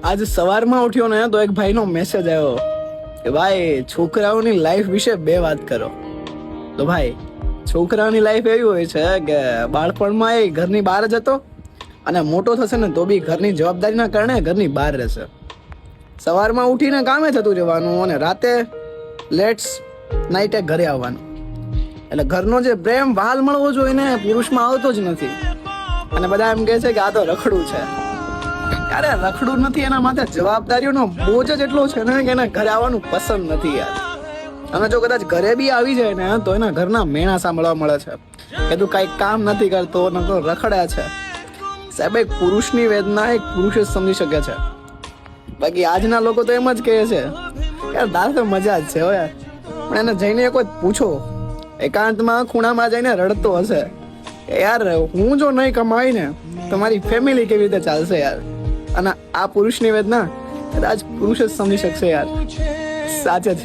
આજ સવારમાં ઉઠ્યો ને તો એક ભાઈનો મેસેજ આવ્યો કે ભાઈ છોકરાઓની લાઈફ વિશે 2 વાત કરો. તો ભાઈ છોકરાઓની લાઈફ એવી હોય છે કે બાળપણમાં એ ઘરની બહાર જ હતો અને મોટો થશે ને તો બી ઘરની જવાબદારીના કારણે ઘરની બહાર રહેશે. સવારમાં ઉઠીને કામે જતું રહેવાનું અને રાતે લેટ્સ નાઈટે ઘરે આવવાનું. એટલે ઘરનો જે પ્રેમ વહાલ મળવો જોઈએ ને પુરુષમાં આવતો જ નથી. અને બધા એમ કહે છે કે આ તો રખડું છે. અરે રખડું નથી, એના માથે જવાબદારીઓનો બોજ જ એટલો છે ને કે એને ઘરે આવવાનું પસંદ નથી યાર. અને જો કદાચ ઘરે બી આવી જાય ને તો એના ઘરના મેણા સાંભળવા મળે છે કે તું કઈ કામ નથી કરતો ને તો રખડ્યા છે. સાહેબ એક પુરુષની વેદના એક પુરુષ જ સમજી શકે છે. બાકી આજના લોકો તો એમ જ કહે છે યાર તારે તો મજા જ છે હો યાર. પણ એને જઈને એક વખત પૂછો, એકાંતમાં ખૂણામાં જઈને રડતો હશે કે યાર હું જો નહીં કમાઈ ને તો મારી ફેમિલી કેવી રીતે ચાલશે યાર. અને આ પુરુષની વેદના કદાચ પુરુષ જ સમજી શકશે યાર. સાચે જ.